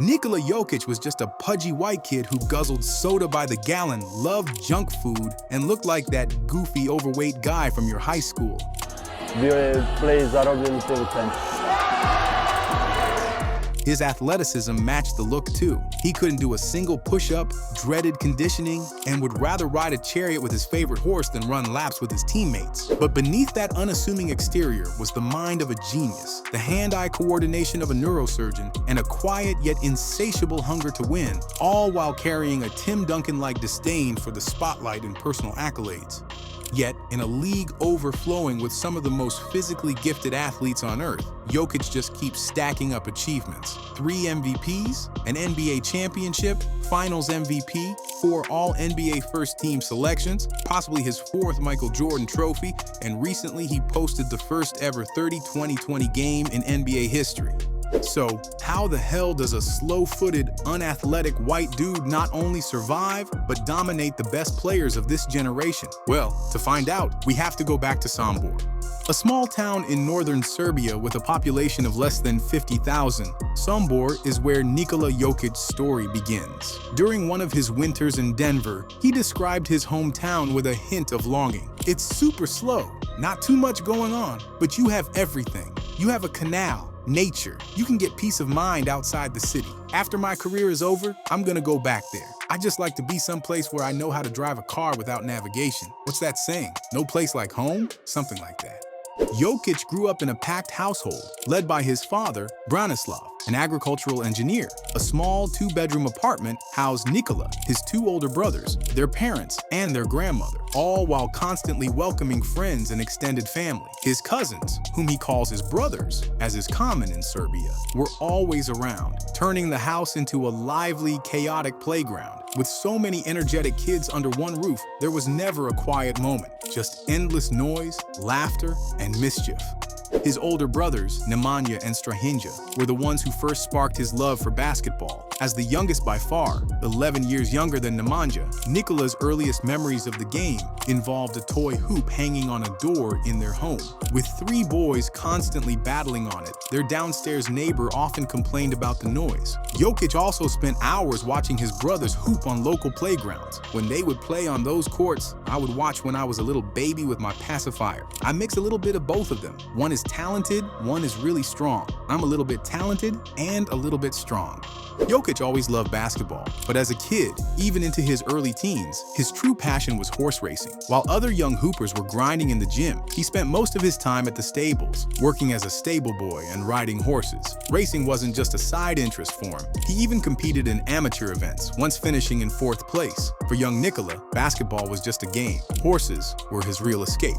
Nikola Jokic was just a pudgy white kid who guzzled soda by the gallon, loved junk food, and looked like that goofy, overweight guy from your high school. Bio je play zarobljen cijeli centar. His athleticism matched the look too. He couldn't do a single push-up, dreaded conditioning, and would rather ride a chariot with his favorite horse than run laps with his teammates. But beneath that unassuming exterior was the mind of a genius, the hand-eye coordination of a neurosurgeon, and a quiet yet insatiable hunger to win, all while carrying a Tim Duncan-like disdain for the spotlight and personal accolades. Yet, in a league overflowing with some of the most physically gifted athletes on earth, Jokic just keeps stacking up achievements. 3 MVPs, an NBA championship, Finals MVP, 4 All-NBA first-team selections, possibly his 4th Michael Jordan trophy, and recently he posted the first ever 30-20-20 game in NBA history. So, how the hell does a slow-footed, unathletic white dude not only survive, but dominate the best players of this generation? Well, to find out, we have to go back to Sombor. A small town in northern Serbia with a population of less than 50,000, Sombor is where Nikola Jokic's story begins. During one of his winters in Denver, he described his hometown with a hint of longing. It's super slow, not too much going on, but you have everything. You have a canal, nature. You can get peace of mind outside the city. After my career is over, I'm gonna go back there. I just like to be someplace where I know how to drive a car without navigation. What's that saying? No place like home? Something like that. Jokic grew up in a packed household, led by his father, Branislav, an agricultural engineer. A small 2-bedroom apartment housed Nikola, his 2 older brothers, their parents, and their grandmother, all while constantly welcoming friends and extended family. His cousins, whom he calls his brothers, as is common in Serbia, were always around, turning the house into a lively, chaotic playground. With so many energetic kids under one roof, there was never a quiet moment, just endless noise, laughter, and mischief. His older brothers, Nemanja and Strahinja, were the ones who first sparked his love for basketball. As the youngest by far, 11 years younger than Nemanja, Nikola's earliest memories of the game involved a toy hoop hanging on a door in their home. With 3 boys constantly battling on it, their downstairs neighbor often complained about the noise. Jokic also spent hours watching his brothers hoop on local playgrounds. When they would play on those courts, I would watch when I was a little baby with my pacifier. I mix a little bit of both of them. One is talented, one is really strong. I'm a little bit talented and a little bit strong. Jokic always loved basketball, but as a kid, even into his early teens, his true passion was horse racing. While other young hoopers were grinding in the gym, he spent most of his time at the stables, working as a stable boy and riding horses. Racing wasn't just a side interest for him. He even competed in amateur events, once finishing in 4th place. For young Nikola, basketball was just a game. Horses were his real escape.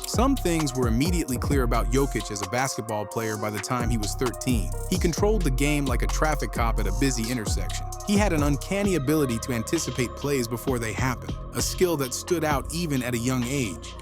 Some things were immediately clear about Jokic as a basketball player by the time he was 13. He controlled the game like a traffic cop at a busy intersection. He had an uncanny ability to anticipate plays before they happened, a skill that stood out even at a young age.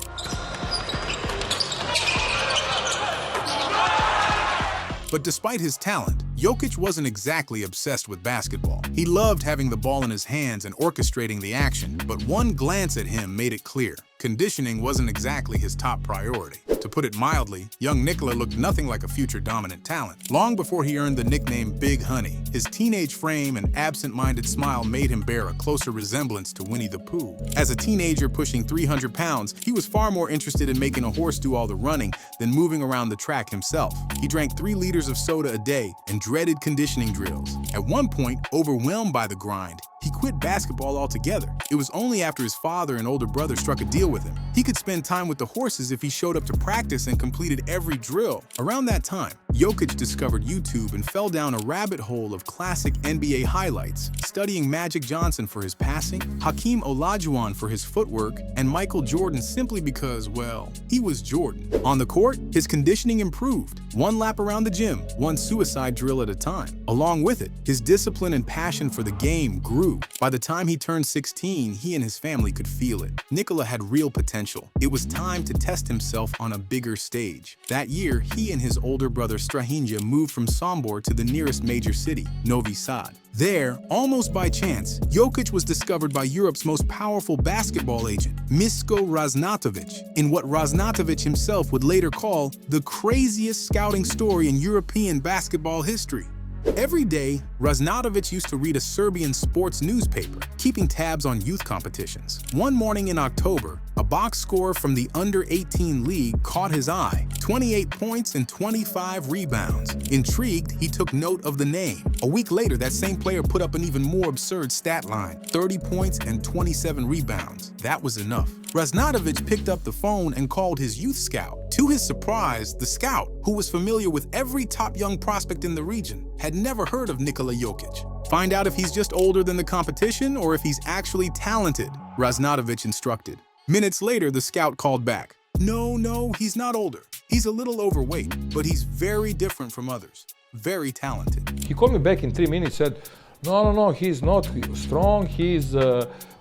But despite his talent, Jokic wasn't exactly obsessed with basketball. He loved having the ball in his hands and orchestrating the action, but one glance at him made it clear. Conditioning wasn't exactly his top priority. To put it mildly, young Nikola looked nothing like a future dominant talent. Long before he earned the nickname Big Honey, his teenage frame and absent-minded smile made him bear a closer resemblance to Winnie the Pooh. As a teenager pushing 300 pounds, he was far more interested in making a horse do all the running than moving around the track himself. He drank 3 liters of soda a day and dreaded conditioning drills. At one point, overwhelmed by the grind, he quit basketball altogether. It was only after his father and older brother struck a deal with him. He could spend time with the horses if he showed up to practice and completed every drill. Around that time, Jokic discovered YouTube and fell down a rabbit hole of classic NBA highlights, studying Magic Johnson for his passing, Hakeem Olajuwon for his footwork, and Michael Jordan simply because, well, he was Jordan. On the court, his conditioning improved. 1 lap around the gym, 1 suicide drill at a time. Along with it, his discipline and passion for the game grew. By the time he turned 16, he and his family could feel it. Nikola had real potential. It was time to test himself on a bigger stage. That year, he and his older brother Strahinja moved from Sombor to the nearest major city, Novi Sad. There, almost by chance, Jokic was discovered by Europe's most powerful basketball agent, Misko Raznatovic, in what Raznatovic himself would later call the craziest scouting story in European basketball history. Every day, Raznadovic used to read a Serbian sports newspaper, keeping tabs on youth competitions. One morning in October, a box score from the under-18 league caught his eye: 28 points and 25 rebounds. Intrigued, he took note of the name. A week later, that same player put up an even more absurd stat line: 30 points and 27 rebounds. That was enough. Raznadovic picked up the phone and called his youth scout. To his surprise, the scout, who was familiar with every top young prospect in the region, had never heard of Nikola Jokic. Find out if he's just older than the competition or if he's actually talented, Raznadovic instructed. Minutes later, the scout called back. No, he's not older. He's a little overweight, but he's very different from others. Very talented. He called me back in 3 minutes, said, no, he's not strong, he's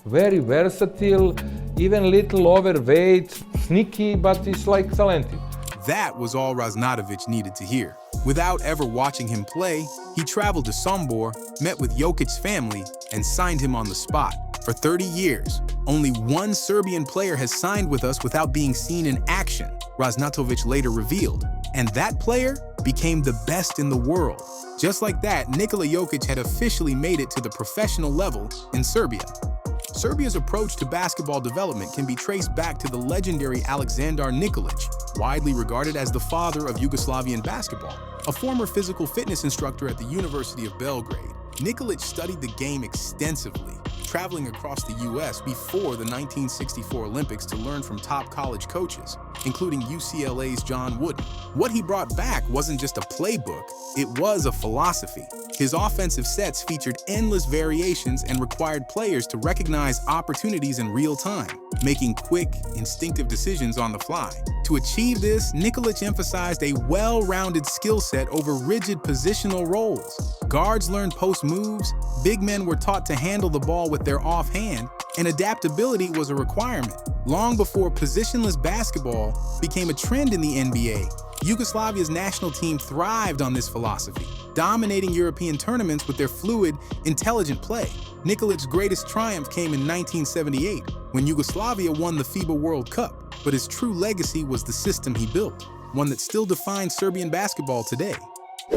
very versatile, even little overweight, sneaky, but he's like talented. That was all Raznadovic needed to hear. Without ever watching him play, he traveled to Sombor, met with Jokic's family, and signed him on the spot. For 30 years, only one Serbian player has signed with us without being seen in action, Raznadovic later revealed. And that player became the best in the world. Just like that, Nikola Jokic had officially made it to the professional level in Serbia. Serbia's approach to basketball development can be traced back to the legendary Aleksandar Nikolic, widely regarded as the father of Yugoslavian basketball. A former physical fitness instructor at the University of Belgrade, Nikolic studied the game extensively, traveling across the U.S. before the 1964 Olympics to learn from top college coaches, including UCLA's John Wooden. What he brought back wasn't just a playbook, it was a philosophy. His offensive sets featured endless variations and required players to recognize opportunities in real time, making quick, instinctive decisions on the fly. To achieve this, Nikolic emphasized a well-rounded skill set over rigid positional roles. Guards learned post moves, big men were taught to handle the ball with their offhand, and adaptability was a requirement. Long before positionless basketball became a trend in the NBA, Yugoslavia's national team thrived on this philosophy, dominating European tournaments with their fluid, intelligent play. Nikolic's greatest triumph came in 1978, when Yugoslavia won the FIBA World Cup, but his true legacy was the system he built, one that still defines Serbian basketball today.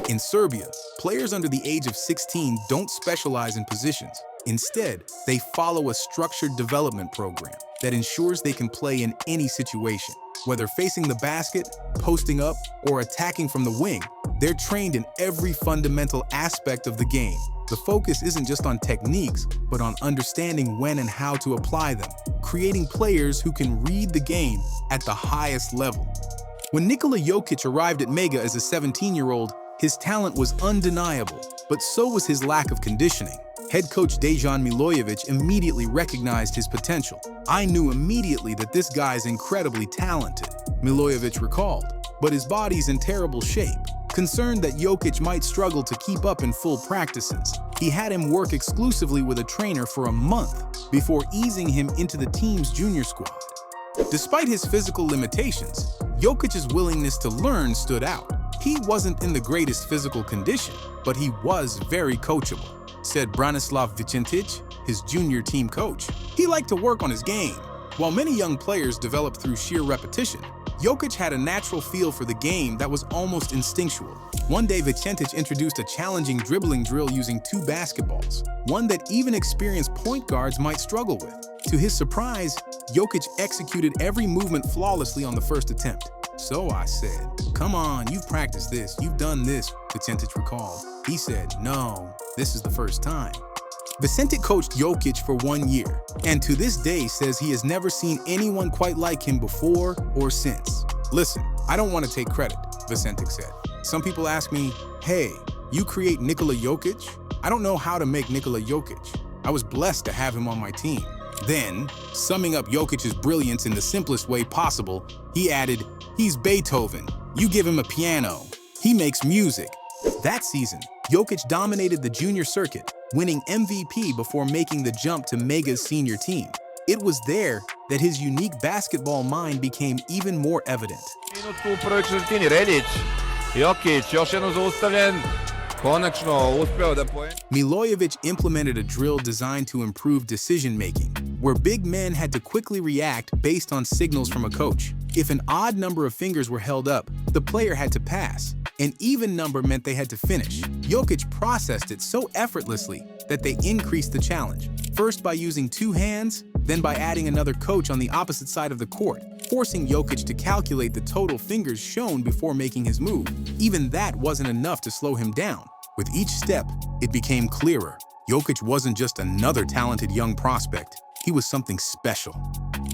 In Serbia, players under the age of 16 don't specialize in positions. Instead, they follow a structured development program that ensures they can play in any situation. Whether facing the basket, posting up, or attacking from the wing, they're trained in every fundamental aspect of the game. The focus isn't just on techniques, but on understanding when and how to apply them, creating players who can read the game at the highest level. When Nikola Jokic arrived at Mega as a 17-year-old, his talent was undeniable, but so was his lack of conditioning. Head coach Dejan Milojevic immediately recognized his potential. "I knew immediately that this guy's incredibly talented," Milojevic recalled, "but his body's in terrible shape." Concerned that Jokic might struggle to keep up in full practices, he had him work exclusively with a trainer for a month before easing him into the team's junior squad. Despite his physical limitations, Jokic's willingness to learn stood out. He wasn't in the greatest physical condition, but he was very coachable, said Branislav Vicentic, his junior team coach. He liked to work on his game. While many young players develop through sheer repetition, Jokic had a natural feel for the game that was almost instinctual. One day, Vicentic introduced a challenging dribbling drill using 2 basketballs, one that even experienced point guards might struggle with. To his surprise, Jokic executed every movement flawlessly on the first attempt. "So I said, 'Come on, you've practiced this, you've done this,'" Vicentic recalled. He said, "No, this is the first time." Vicentic coached Jokic for 1 year, and to this day says he has never seen anyone quite like him before or since. "Listen, I don't want to take credit," Vicentic said. "Some people ask me, 'Hey, you create Nikola Jokic?' I don't know how to make Nikola Jokic. I was blessed to have him on my team." Then, summing up Jokic's brilliance in the simplest way possible, he added, "He's Beethoven. You give him a piano. He makes music." That season, Jokic dominated the junior circuit, winning MVP before making the jump to Mega's senior team. It was there that his unique basketball mind became even more evident. Minutku u prvoj četvrtini, Reljić, Jokić, još jedno zaustavljen, konačno uspeo da poene. Milojevic implemented a drill designed to improve decision-making, where big men had to quickly react based on signals from a coach. If an odd number of fingers were held up, the player had to pass. An even number meant they had to finish. Jokic processed it so effortlessly that they increased the challenge, first by using 2 hands, then by adding another coach on the opposite side of the court, forcing Jokic to calculate the total fingers shown before making his move. Even that wasn't enough to slow him down. With each step, it became clearer. Jokic wasn't just another talented young prospect, he was something special.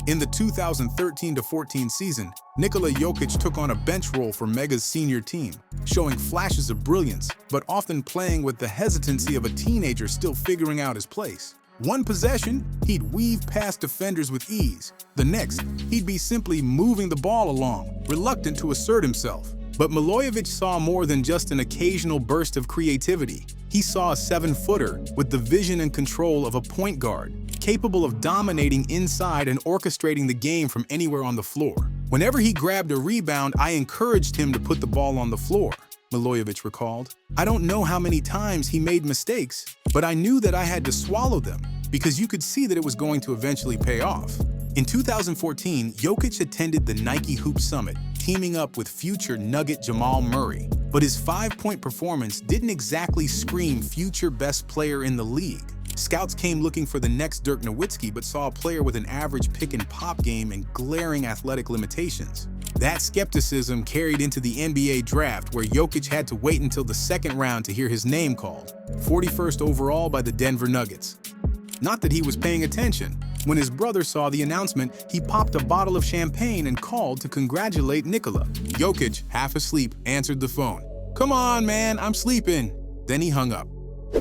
In the 2013-14 season, Nikola Jokic took on a bench role for Mega's senior team, showing flashes of brilliance, but often playing with the hesitancy of a teenager still figuring out his place. One possession, he'd weave past defenders with ease. The next, he'd be simply moving the ball along, reluctant to assert himself. But Milojevic saw more than just an occasional burst of creativity. He saw a 7-footer with the vision and control of a point guard, capable of dominating inside and orchestrating the game from anywhere on the floor. Whenever he grabbed a rebound, I encouraged him to put the ball on the floor, Milojevic recalled. I don't know how many times he made mistakes, but I knew that I had to swallow them because you could see that it was going to eventually pay off. In 2014, Jokic attended the Nike Hoop Summit, teaming up with future Nugget Jamal Murray. But his 5-point performance didn't exactly scream future best player in the league. Scouts came looking for the next Dirk Nowitzki but saw a player with an average pick-and-pop game and glaring athletic limitations. That skepticism carried into the NBA draft, where Jokic had to wait until the second round to hear his name called, 41st overall by the Denver Nuggets. Not that he was paying attention. When his brother saw the announcement, he popped a bottle of champagne and called to congratulate Nikola. Jokic, half asleep, answered the phone. "Come on, man, I'm sleeping." Then he hung up.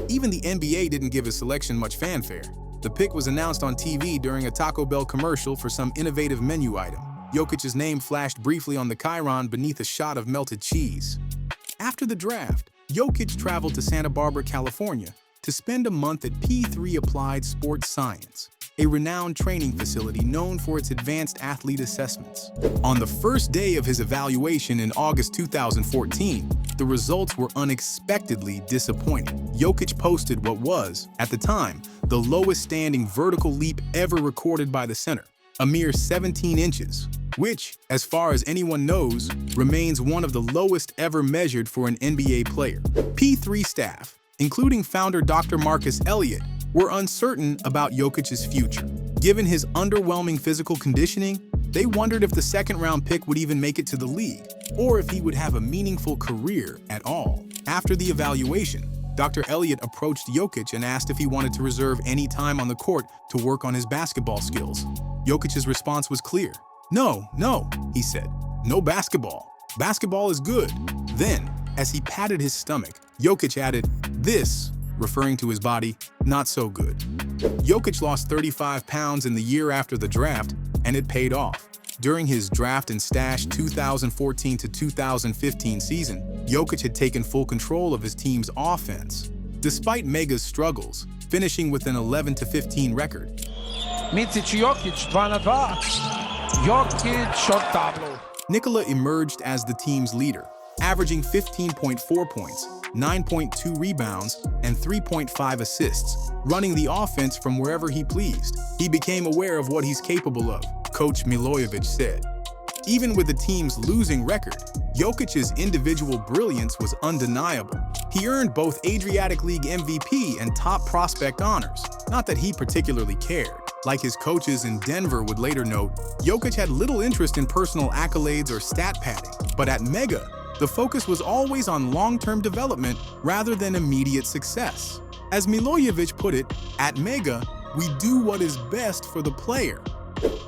Even the NBA didn't give his selection much fanfare. The pick was announced on TV during a Taco Bell commercial for some innovative menu item. Jokic's name flashed briefly on the chyron beneath a shot of melted cheese. After the draft, Jokic traveled to Santa Barbara, California, to spend a month at P3 Applied Sports Science, a renowned training facility known for its advanced athlete assessments. On the first day of his evaluation in August 2014, the results were unexpectedly disappointing. Jokic posted what was, at the time, the lowest standing vertical leap ever recorded by the center, a mere 17 inches, which, as far as anyone knows, remains one of the lowest ever measured for an NBA player. P3 staff, including founder Dr. Marcus Elliott, were uncertain about Jokic's future. Given his underwhelming physical conditioning, they wondered if the second-round pick would even make it to the league, or if he would have a meaningful career at all. After the evaluation, Dr. Elliott approached Jokic and asked if he wanted to reserve any time on the court to work on his basketball skills. Jokic's response was clear. No, he said. No basketball. Basketball is good. Then, as he patted his stomach, Jokic added, "This," referring to his body, "not so good." Jokic lost 35 pounds in the year after the draft, and it paid off. During his draft and stash 2014 to 2015 season, Jokic had taken full control of his team's offense, despite Mega's struggles, finishing with an 11-15 record. Micic Jokic 2-2. Jokic shot tableau. Nikola emerged as the team's leader, averaging 15.4 points, 9.2 rebounds, and 3.5 assists, running the offense from wherever he pleased. He became aware of what he's capable of, Coach Milojevic said. Even with the team's losing record, Jokic's individual brilliance was undeniable. He earned both Adriatic League MVP and top prospect honors, not that he particularly cared. Like his coaches in Denver would later note, Jokic had little interest in personal accolades or stat padding, but at Mega, the focus was always on long-term development rather than immediate success. As Milojevic put it, at Mega, we do what is best for the player.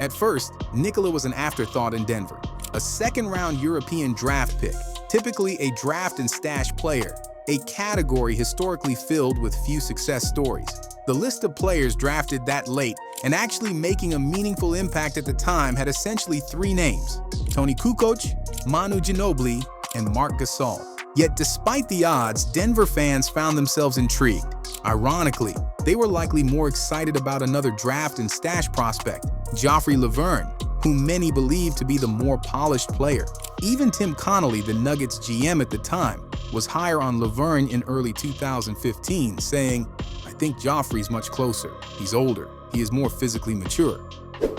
At first, Nikola was an afterthought in Denver, a second-round European draft pick, typically a draft and stash player, a category historically filled with few success stories. The list of players drafted that late and actually making a meaningful impact at the time had essentially 3 names: Toni Kukoc, Manu Ginobili, and Marc Gasol. Yet despite the odds, Denver fans found themselves intrigued. Ironically, they were likely more excited about another draft and stash prospect, Joffrey Lauvergne, whom many believed to be the more polished player. Even Tim Connolly, the Nuggets GM at the time, was higher on Lauvergne in early 2015, saying, "I think Joffrey's much closer. He's older. He is more physically mature."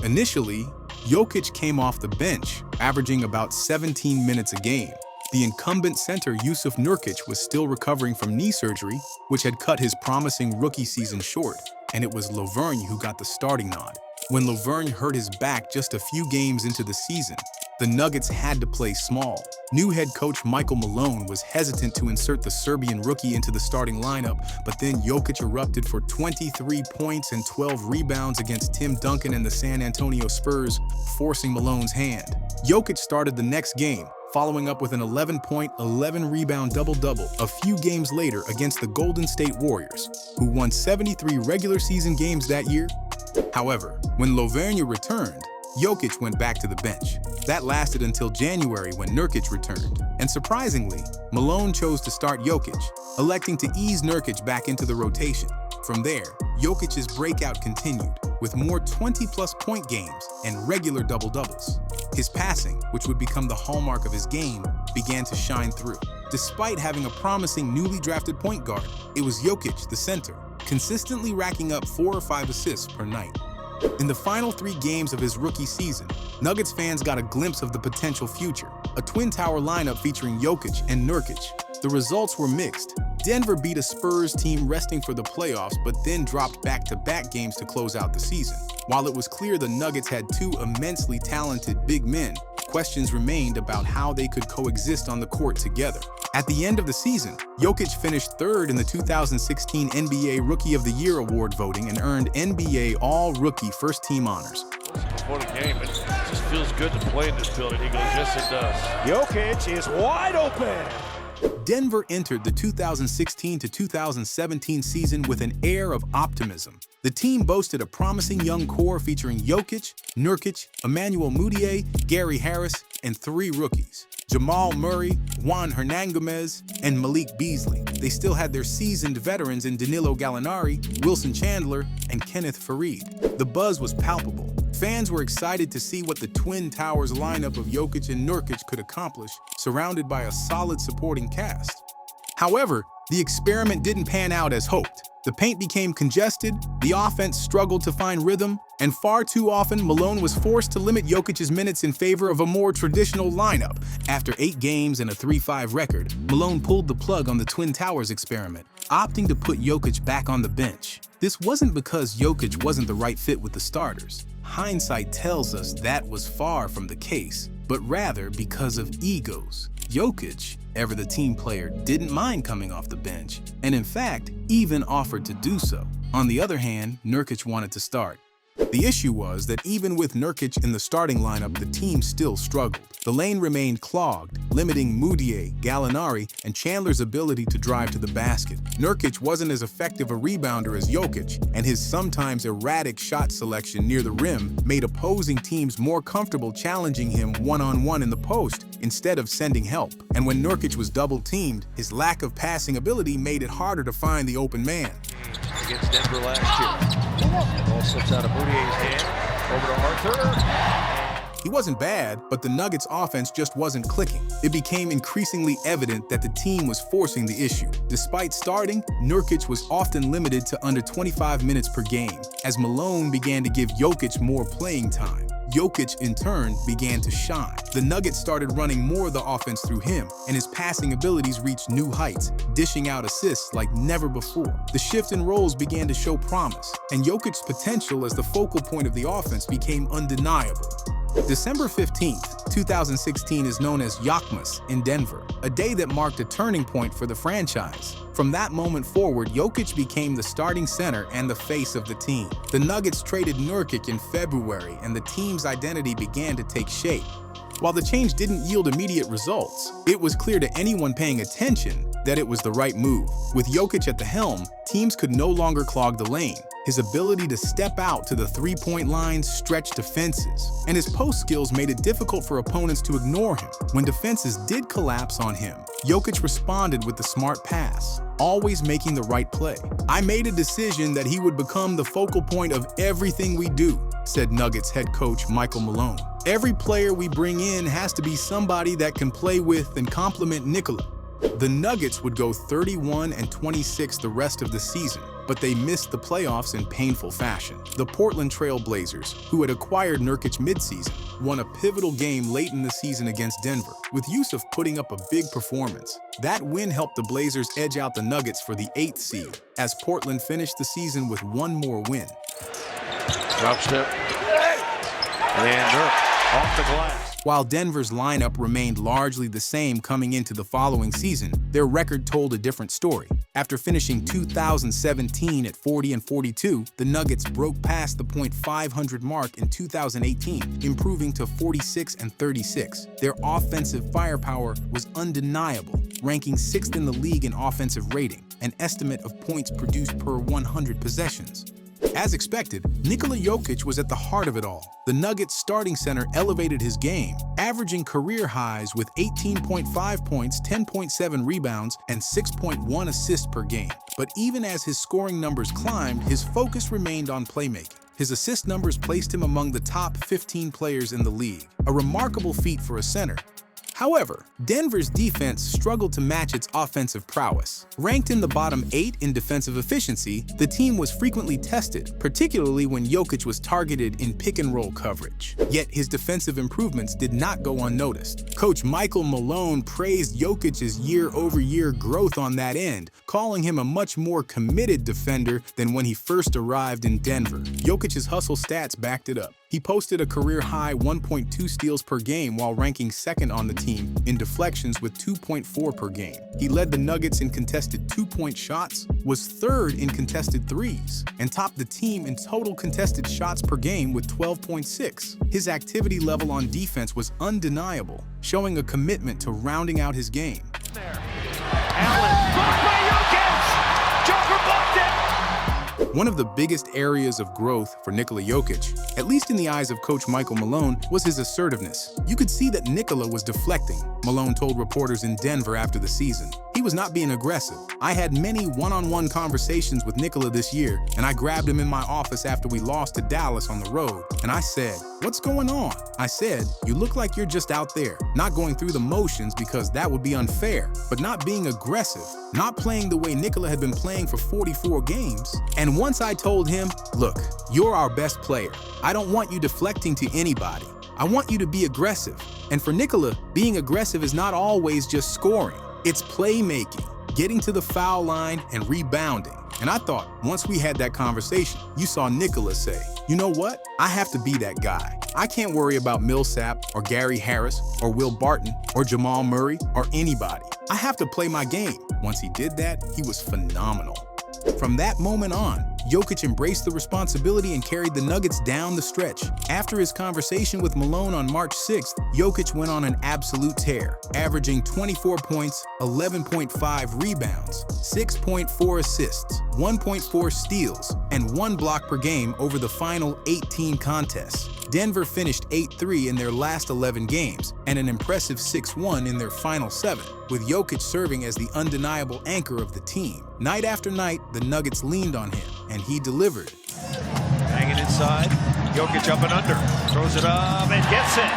Initially, Jokic came off the bench, averaging about 17 minutes a game. The incumbent center Jusuf Nurkic was still recovering from knee surgery, which had cut his promising rookie season short, and it was Lauvergne who got the starting nod. When Lauvergne hurt his back just a few games into the season, the Nuggets had to play small. New head coach Michael Malone was hesitant to insert the Serbian rookie into the starting lineup, but then Jokic erupted for 23 points and 12 rebounds against Tim Duncan and the San Antonio Spurs, forcing Malone's hand. Jokic started the next game, following up with an 11-point, 11-rebound double-double a few games later against the Golden State Warriors, who won 73 regular season games that year. However, when Lauvergne returned, Jokic went back to the bench. That lasted until January when Nurkic returned. And surprisingly, Malone chose to start Jokic, electing to ease Nurkic back into the rotation. From there, Jokic's breakout continued, with more 20-plus point games and regular double-doubles. His passing, which would become the hallmark of his game, began to shine through. Despite having a promising newly drafted point guard, it was Jokic, the center, consistently racking up 4 or 5 assists per night. In the final 3 games of his rookie season, Nuggets fans got a glimpse of the potential future, a twin tower lineup featuring Jokic and Nurkic. The results were mixed. Denver beat a Spurs team resting for the playoffs, but then dropped back-to-back games to close out the season. While it was clear the Nuggets had 2 immensely talented big men, questions remained about how they could coexist on the court together. At the end of the season, Jokic finished 3rd in the 2016 NBA Rookie of the Year award voting and earned NBA All-Rookie First-Team honors. Before the game, it just feels good to play in this building. He goes, yes, it does. Jokic is wide open. Denver entered the 2016 to 2017 season with an air of optimism. The team boasted a promising young core featuring Jokic, Nurkic, Emmanuel Mudiay, Gary Harris, and 3 rookies: Jamal Murray, Juan Hernangomez, and Malik Beasley. They still had their seasoned veterans in Danilo Gallinari, Wilson Chandler, and Kenneth Faried. The buzz was palpable. Fans were excited to see what the Twin Towers lineup of Jokic and Nurkic could accomplish, surrounded by a solid supporting cast. However, the experiment didn't pan out as hoped. The paint became congested, the offense struggled to find rhythm, and far too often Malone was forced to limit Jokic's minutes in favor of a more traditional lineup. After 8 games and a 3-5 record, Malone pulled the plug on the Twin Towers experiment, opting to put Jokic back on the bench. This wasn't because Jokic wasn't the right fit with the starters. Hindsight tells us that was far from the case, but rather because of egos. Jokic, ever the team player, didn't mind coming off the bench, and in fact, even offered to do so. On the other hand, Nurkic wanted to start. The issue was that even with Nurkic in the starting lineup, the team still struggled. The lane remained clogged, limiting Mudiay, Gallinari, and Chandler's ability to drive to the basket. Nurkic wasn't as effective a rebounder as Jokic, and his sometimes erratic shot selection near the rim made opposing teams more comfortable challenging him one-on-one in the post instead of sending help. And when Nurkic was double-teamed, his lack of passing ability made it harder to find the open man. Against Denver last year. Ball slips out of Mudiay's hand. Over to Arthur. He wasn't bad, but the Nuggets' offense just wasn't clicking. It became increasingly evident that the team was forcing the issue. Despite starting, Nurkic was often limited to under 25 minutes per game, as Malone began to give Jokic more playing time. Jokic, in turn, began to shine. The Nuggets started running more of the offense through him, and his passing abilities reached new heights, dishing out assists like never before. The shift in roles began to show promise, and Jokic's potential as the focal point of the offense became undeniable. December 15th, 2016 is known as Yawkmas in Denver, a day that marked a turning point for the franchise. From that moment forward, Jokic became the starting center and the face of the team. The Nuggets traded Nurkic in February, and the team's identity began to take shape. While the change didn't yield immediate results, it was clear to anyone paying attention that it was the right move. With Jokic at the helm, teams could no longer clog the lane. His ability to step out to the three-point line stretched defenses, and his post skills made it difficult for opponents to ignore him. When defenses did collapse on him, Jokic responded with the smart pass, always making the right play. "I made a decision that he would become the focal point of everything we do," said Nuggets head coach Michael Malone. "Every player we bring in has to be somebody that can play with and complement Nikola." The Nuggets would go 31-26 the rest of the season, but they missed the playoffs in painful fashion. The Portland Trail Blazers, who had acquired Nurkic midseason, won a pivotal game late in the season against Denver, with Yusuf putting up a big performance. That win helped the Blazers edge out the Nuggets for the 8th seed, as Portland finished the season with one more win. Drop step. And Nurk off the glass. While Denver's lineup remained largely the same coming into the following season, their record told a different story. After finishing 2017 at 40-42, the Nuggets broke past the .500 mark in 2018, improving to 46-36. Their offensive firepower was undeniable, ranking 6th in the league in offensive rating, an estimate of points produced per 100 possessions. As expected, Nikola Jokic was at the heart of it all. The Nuggets starting center elevated his game, averaging career highs with 18.5 points, 10.7 rebounds, and 6.1 assists per game. But even as his scoring numbers climbed, his focus remained on playmaking. His assist numbers placed him among the top 15 players in the league, a remarkable feat for a center. However, Denver's defense struggled to match its offensive prowess. Ranked in the bottom 8 in defensive efficiency, the team was frequently tested, particularly when Jokic was targeted in pick-and-roll coverage. Yet his defensive improvements did not go unnoticed. Coach Michael Malone praised Jokic's year-over-year growth on that end, calling him a much more committed defender than when he first arrived in Denver. Jokic's hustle stats backed it up. He posted a career-high 1.2 steals per game while ranking 2nd on the team in deflections with 2.4 per game. He led the Nuggets in contested 2-point shots, was 3rd in contested threes, and topped the team in total contested shots per game with 12.6. His activity level on defense was undeniable, showing a commitment to rounding out his game. Allen, blocked by Jokic! Joker blocked it! One of the biggest areas of growth for Nikola Jokic, at least in the eyes of Coach Michael Malone, was his assertiveness. You could see that Nikola was deflecting, Malone told reporters in Denver after the season. He was not being aggressive. I had many one-on-one conversations with Nikola this year, and I grabbed him in my office after we lost to Dallas on the road, and I said, "What's going on?" I said, "You look like you're just out there, not going through the motions because that would be unfair, but not being aggressive, not playing the way Nikola had been playing for 44 games. And once I told him, look, you're our best player. I don't want you deflecting to anybody. I want you to be aggressive. And for Nikola, being aggressive is not always just scoring. It's playmaking, getting to the foul line and rebounding." And I thought, once we had that conversation, you saw Nikola say, "You know what? I have to be that guy. I can't worry about Millsap or Gary Harris or Will Barton or Jamal Murray or anybody. I have to play my game." Once he did that, he was phenomenal. From that moment on, Jokic embraced the responsibility and carried the Nuggets down the stretch. After his conversation with Malone on March 6th, Jokic went on an absolute tear, averaging 24 points, 11.5 rebounds, 6.4 assists, 1.4 steals, and 1 block per game over the final 18 contests. Denver finished 8-3 in their last 11 games and an impressive 6-1 in their final 7, with Jokic serving as the undeniable anchor of the team. Night after night, the Nuggets leaned on him, and he delivered. Hanging inside, Jokic up and under, throws it up and gets it.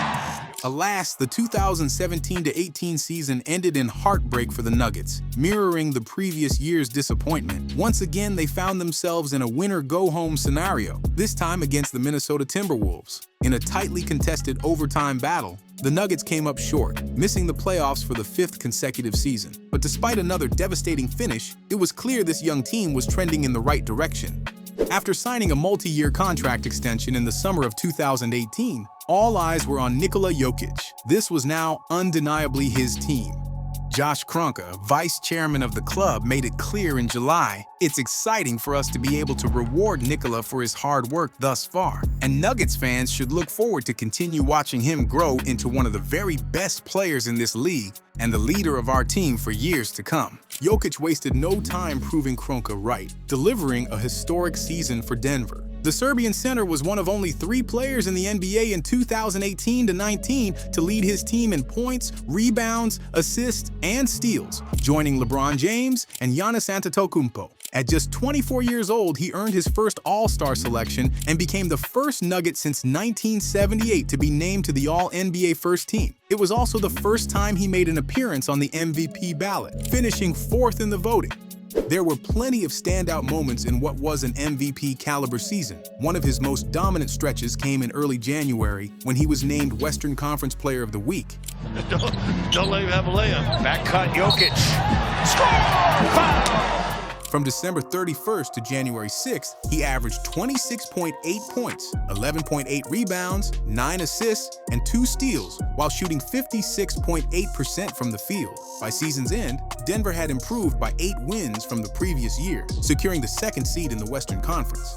Alas, the 2017-18 season ended in heartbreak for the Nuggets, mirroring the previous year's disappointment. Once again, they found themselves in a winner-go-home scenario, this time against the Minnesota Timberwolves. In a tightly contested overtime battle, the Nuggets came up short, missing the playoffs for the 5th consecutive season. But despite another devastating finish, it was clear this young team was trending in the right direction. After signing a multi-year contract extension in the summer of 2018, all eyes were on Nikola Jokic. This was now undeniably his team. Josh Kroenke, vice chairman of the club, made it clear in July, "It's exciting for us to be able to reward Nikola for his hard work thus far, and Nuggets fans should look forward to continue watching him grow into one of the very best players in this league and the leader of our team for years to come." Jokic wasted no time proving Kroenke right, delivering a historic season for Denver. The Serbian center was one of only 3 players in the NBA in 2018-19 to lead his team in points, rebounds, assists, and steals, joining LeBron James and Giannis Antetokounmpo. At just 24 years old, he earned his first All-Star selection and became the first Nugget since 1978 to be named to the All-NBA First Team. It was also the first time he made an appearance on the MVP ballot, finishing 4th in the voting. There were plenty of standout moments in what was an MVP caliber season. One of his most dominant stretches came in early January when he was named Western Conference Player of the Week. Don't let him have a layup. Back cut, Jokic. Score! Foul! From December 31st to January 6th, he averaged 26.8 points, 11.8 rebounds, 9 assists, and 2 steals, while shooting 56.8% from the field. By season's end, Denver had improved by 8 wins from the previous year, securing the second seed in the Western Conference.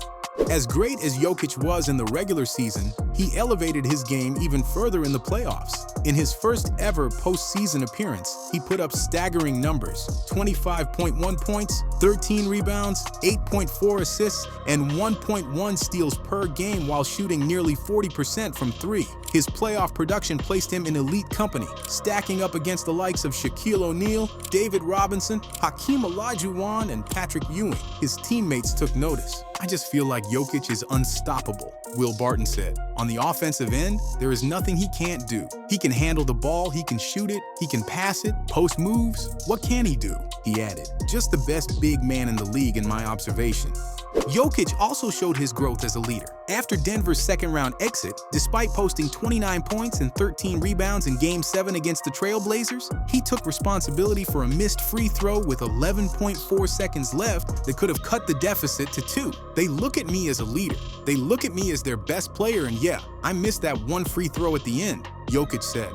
As great as Jokic was in the regular season, he elevated his game even further in the playoffs. In his first ever postseason appearance, he put up staggering numbers: 25.1 points, 13 rebounds, 8.4 assists, and 1.1 steals per game while shooting nearly 40% from 3. His playoff production placed him in elite company, stacking up against the likes of Shaquille O'Neal, David Robinson, Hakeem Olajuwon, and Patrick Ewing. His teammates took notice. "I just feel like Jokic is unstoppable," Will Barton said. "On the offensive end, there is nothing he can't do. He can handle the ball, he can shoot it, he can pass it, post moves. What can he do?" He added. "Just the best big man in the league in my observation." Jokic also showed his growth as a leader. After Denver's second-round exit, despite posting 29 points and 13 rebounds in Game 7 against the Trailblazers, he took responsibility for a missed free throw with 11.4 seconds left that could have cut the deficit to 2. "They look at me as a leader. They look at me as their best player, and yeah, I missed that one free throw at the end," Jokic said.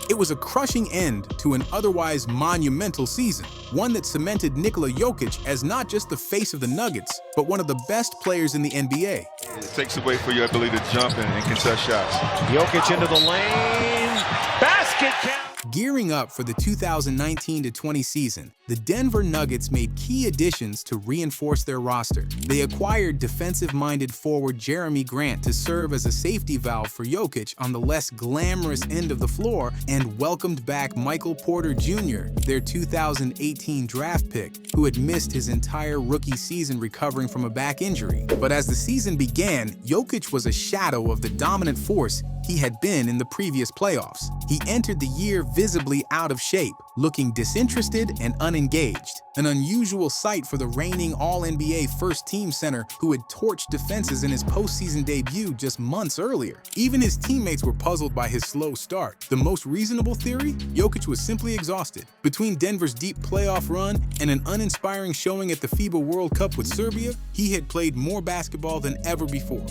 It was a crushing end to an otherwise monumental season, one that cemented Nikola Jokic as not just the face of the Nuggets, but one of the best players in the NBA. It takes away for your ability to jump and contest shots. Jokic into the lane. Basket count. Gearing up for the 2019-20 season, the Denver Nuggets made key additions to reinforce their roster. They acquired defensive-minded forward Jeremy Grant to serve as a safety valve for Jokic on the less glamorous end of the floor, and welcomed back Michael Porter Jr., their 2018 draft pick, who had missed his entire rookie season recovering from a back injury. But as the season began, Jokic was a shadow of the dominant force he had been in the previous playoffs. He entered the year visibly out of shape, looking disinterested and unengaged, an unusual sight for the reigning All-NBA first-team center who had torched defenses in his postseason debut just months earlier. Even his teammates were puzzled by his slow start. The most reasonable theory? Jokic was simply exhausted. Between Denver's deep playoff run and an uninspiring showing at the FIBA World Cup with Serbia, he had played more basketball than ever before.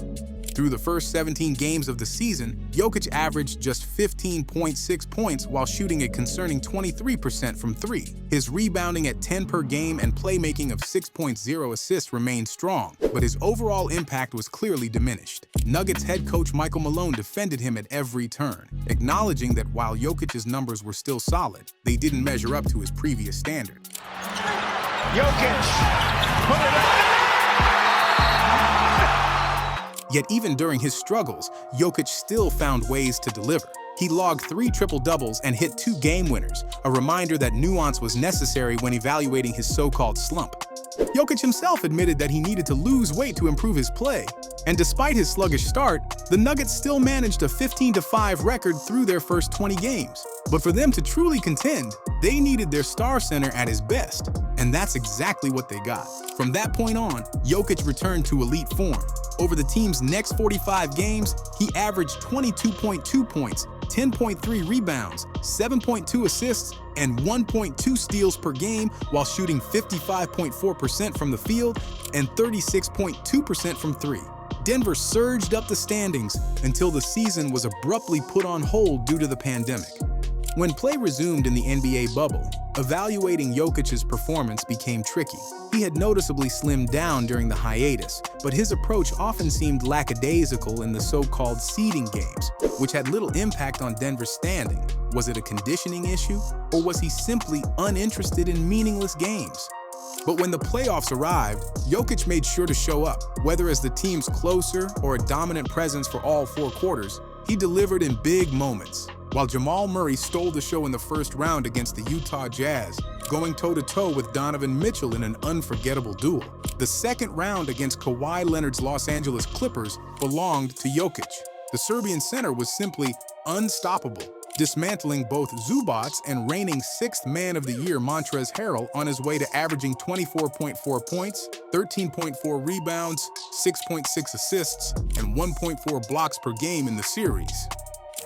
Through the first 17 games of the season, Jokic averaged just 15.6 points while shooting a concerning 23% from 3. His rebounding at 10 per game and playmaking of 6.0 assists remained strong, but his overall impact was clearly diminished. Nuggets head coach Michael Malone defended him at every turn, acknowledging that while Jokic's numbers were still solid, they didn't measure up to his previous standard. Jokic. Put it up. Yet even during his struggles, Jokic still found ways to deliver. He logged 3 triple-doubles and hit 2 game winners, a reminder that nuance was necessary when evaluating his so-called slump. Jokic himself admitted that he needed to lose weight to improve his play, and despite his sluggish start, the Nuggets still managed a 15-5 record through their first 20 games. But for them to truly contend, they needed their star center at his best, and that's exactly what they got. From that point on, Jokic returned to elite form. Over the team's next 45 games, he averaged 22.2 points, 10.3 rebounds, 7.2 assists, and 1.2 steals per game while shooting 55.4% from the field and 36.2% from 3. Denver surged up the standings until the season was abruptly put on hold due to the pandemic. When play resumed in the NBA bubble, evaluating Jokic's performance became tricky. He had noticeably slimmed down during the hiatus, but his approach often seemed lackadaisical in the so-called seeding games, which had little impact on Denver's standing. Was it a conditioning issue, or was he simply uninterested in meaningless games? But when the playoffs arrived, Jokic made sure to show up. Whether as the team's closer or a dominant presence for all 4 quarters, he delivered in big moments. While Jamal Murray stole the show in the first round against the Utah Jazz, going toe-to-toe with Donovan Mitchell in an unforgettable duel, the second round against Kawhi Leonard's Los Angeles Clippers belonged to Jokic. The Serbian center was simply unstoppable. dismantling both Zubats and reigning 6th Man of the Year Montrezl Harrell on his way to averaging 24.4 points, 13.4 rebounds, 6.6 assists, and 1.4 blocks per game in the series.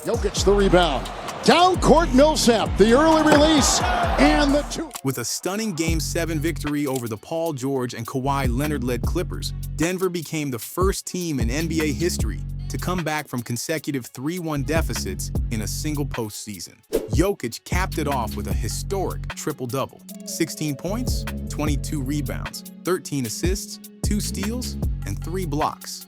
Jokic the rebound. Down court, Millsap, the early release, and the two. With a stunning Game 7 victory over the Paul George and Kawhi Leonard-led Clippers, Denver became the first team in NBA history to come back from consecutive 3-1 deficits in a single postseason. Jokic capped it off with a historic triple-double: 16 points, 22 rebounds, 13 assists, 2 steals, and 3 blocks.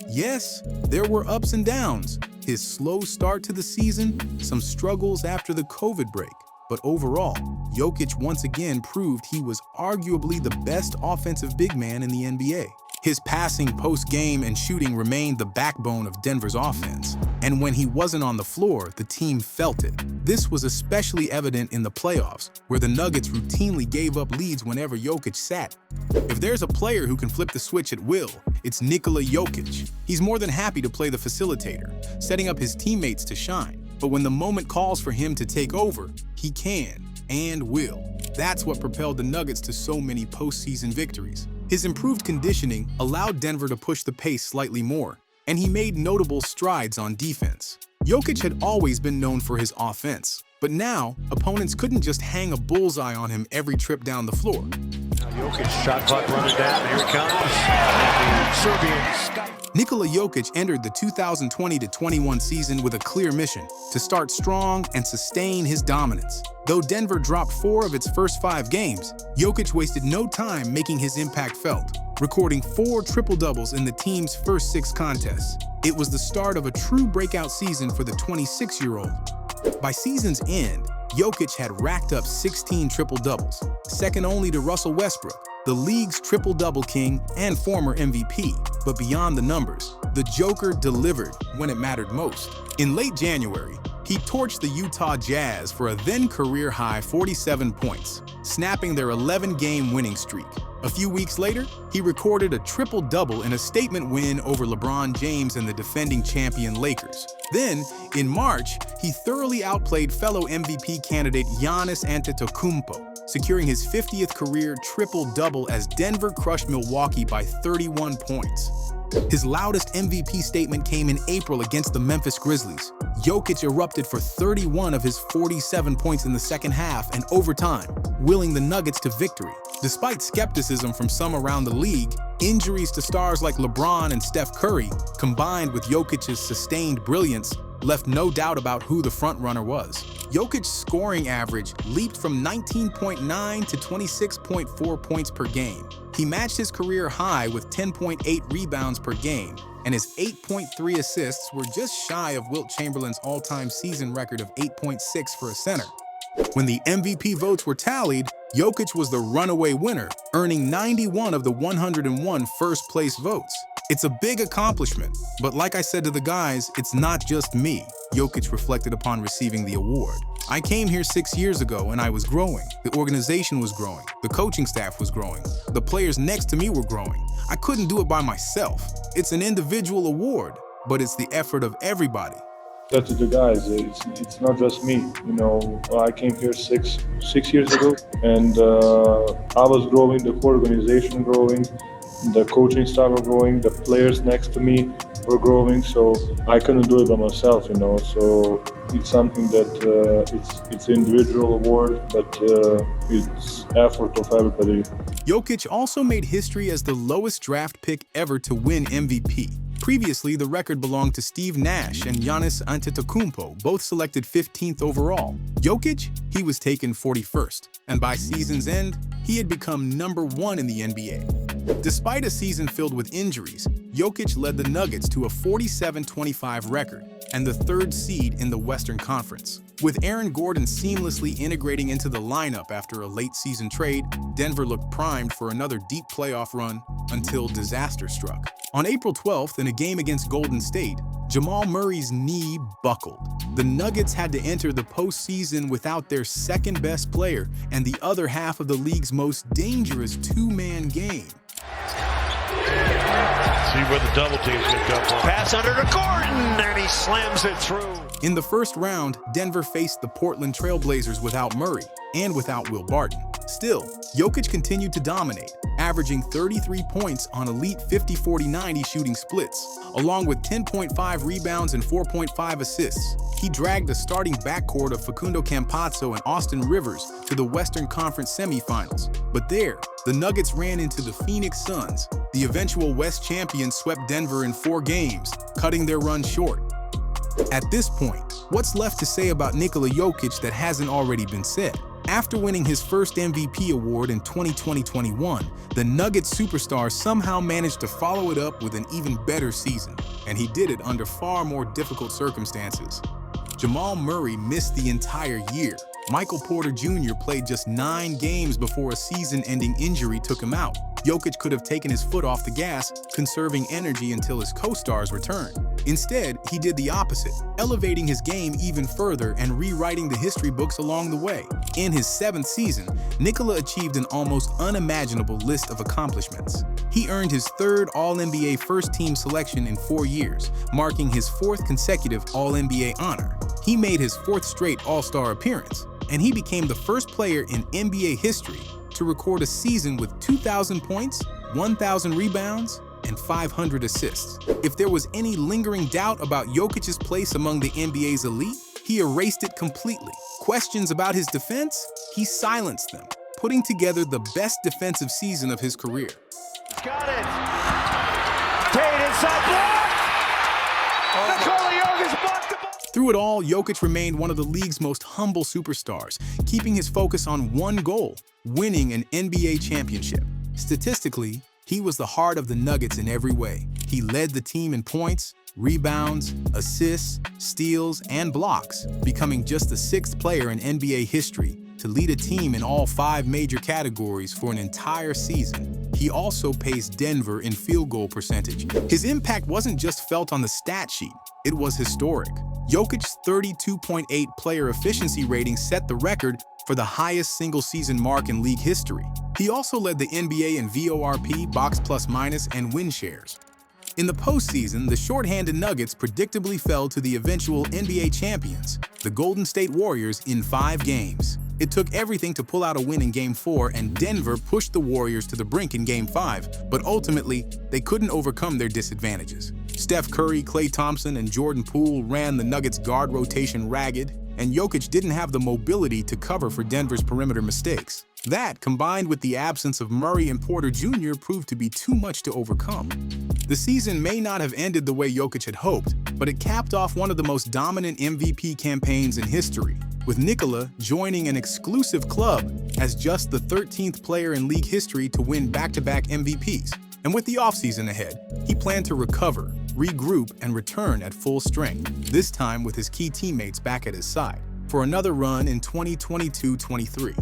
Yes, there were ups and downs. His slow start to the season, some struggles after the COVID break. But overall, Jokic once again proved he was arguably the best offensive big man in the NBA. His passing post-game and shooting remained the backbone of Denver's offense. And when he wasn't on the floor, the team felt it. This was especially evident in the playoffs, where the Nuggets routinely gave up leads whenever Jokic sat. If there's a player who can flip the switch at will, it's Nikola Jokic. He's more than happy to play the facilitator, setting up his teammates to shine. But when the moment calls for him to take over, he can and will. That's what propelled the Nuggets to so many postseason victories. His improved conditioning allowed Denver to push the pace slightly more, and he made notable strides on defense. Jokic had always been known for his offense, but now opponents couldn't just hang a bullseye on him every trip down the floor. Now Jokic shot clock running down. Here it comes. And the Serbians. Nikola Jokic entered the 2020-21 season with a clear mission: to start strong and sustain his dominance. Though Denver dropped 4 of its first 5 games, Jokic wasted no time making his impact felt, recording 4 triple-doubles in the team's first 6 contests. It was the start of a true breakout season for the 26-year-old. By season's end, Jokic had racked up 16 triple-doubles, second only to Russell Westbrook, the league's triple-double king and former MVP. But beyond the numbers, the Joker delivered when it mattered most. In late January, he torched the Utah Jazz for a then-career-high 47 points, snapping their 11-game winning streak. A few weeks later, he recorded a triple-double in a statement win over LeBron James and the defending champion Lakers. Then, in March, he thoroughly outplayed fellow MVP candidate Giannis Antetokounmpo, securing his 50th career triple-double as Denver crushed Milwaukee by 31 points. His loudest MVP statement came in April against the Memphis Grizzlies. Jokic erupted for 31 of his 47 points in the second half and overtime, willing the Nuggets to victory. Despite skepticism from some around the league, injuries to stars like LeBron and Steph Curry, combined with Jokic's sustained brilliance, left no doubt about who the frontrunner was. Jokic's scoring average leaped from 19.9 to 26.4 points per game. He matched his career high with 10.8 rebounds per game, and his 8.3 assists were just shy of Wilt Chamberlain's all-time season record of 8.6 for a center. When the MVP votes were tallied, Jokic was the runaway winner, earning 91 of the 101 first-place votes. It's a big accomplishment, but like I said to the guys, it's not just me, Jokic reflected upon receiving the award. I came here 6 years ago and I was growing. The organization was growing. The coaching staff was growing. The players next to me were growing. I couldn't do it by myself. It's an individual award, but it's the effort of everybody. Said to the guys, it's not just me. You know, I came here six years ago, and I was growing, the whole organization growing, the coaching staff were growing, the players next to me were growing, so I couldn't do it by myself, you know. So it's something that it's an individual award, but it's effort of everybody. Jokic also made history as the lowest draft pick ever to win MVP. Previously, the record belonged to Steve Nash and Giannis Antetokounmpo, both selected 15th overall. Jokic, he was taken 41st, and by season's end, he had become #1 in the NBA. Despite a season filled with injuries, Jokic led the Nuggets to a 47-25 record and the 3rd seed in the Western Conference. With Aaron Gordon seamlessly integrating into the lineup after a late-season trade, Denver looked primed for another deep playoff run until disaster struck. On April 12th, in a game against Golden State, Jamal Murray's knee buckled. The Nuggets had to enter the postseason without their second-best player and the other half of the league's most dangerous 2-man game. See where the double team's going to come from. Pass under to Gordon, and he slams it through. In the first round, Denver faced the Portland Trail Blazers without Murray and without Will Barton. Still, Jokic continued to dominate, averaging 33 points on elite 50-40-90 shooting splits, along with 10.5 rebounds and 4.5 assists. He dragged the starting backcourt of Facundo Campazzo and Austin Rivers to the Western Conference semifinals. But there, the Nuggets ran into the Phoenix Suns. The eventual West champions swept Denver in 4 games, cutting their run short. At this point, what's left to say about Nikola Jokic that hasn't already been said? After winning his first MVP award in 2020-21, the Nuggets superstar somehow managed to follow it up with an even better season, and he did it under far more difficult circumstances. Jamal Murray missed the entire year. Michael Porter Jr. played just 9 games before a season-ending injury took him out. Jokic could have taken his foot off the gas, conserving energy until his co-stars returned. Instead, he did the opposite, elevating his game even further and rewriting the history books along the way. In his 7th season, Nikola achieved an almost unimaginable list of accomplishments. He earned his 3rd All-NBA first-team selection in 4 years, marking his 4th consecutive All-NBA honor. He made his 4th straight All-Star appearance, and he became the first player in NBA history to record a season with 2,000 points, 1,000 rebounds, and 500 assists. If there was any lingering doubt about Jokic's place among the NBA's elite, he erased it completely. Questions about his defense? He silenced them, putting together the best defensive season of his career. Got it! Tate inside block! Nikola Jokic blocked the ball! Through it all, Jokic remained one of the league's most humble superstars, keeping his focus on one goal: winning an NBA championship. Statistically, he was the heart of the Nuggets in every way. He led the team in points, rebounds, assists, steals, and blocks, becoming just the 6th player in NBA history to lead a team in all 5 major categories for an entire season. He also paced Denver in field goal percentage. His impact wasn't just felt on the stat sheet, it was historic. Jokic's 32.8 player efficiency rating set the record for the highest single-season mark in league history. He also led the NBA in VORP, box plus minus, and win shares. In the postseason, the shorthanded Nuggets predictably fell to the eventual NBA champions, the Golden State Warriors, in 5 games. It took everything to pull out a win in Game 4, and Denver pushed the Warriors to the brink in Game 5, but ultimately, they couldn't overcome their disadvantages. Steph Curry, Klay Thompson, and Jordan Poole ran the Nuggets' guard rotation ragged, and Jokic didn't have the mobility to cover for Denver's perimeter mistakes. That, combined with the absence of Murray and Porter Jr., proved to be too much to overcome. The season may not have ended the way Jokic had hoped, but it capped off one of the most dominant MVP campaigns in history, with Nikola joining an exclusive club as just the 13th player in league history to win back-to-back MVPs. And with the offseason ahead, he planned to recover, regroup, and return at full strength, this time with his key teammates back at his side, for another run in 2022-23.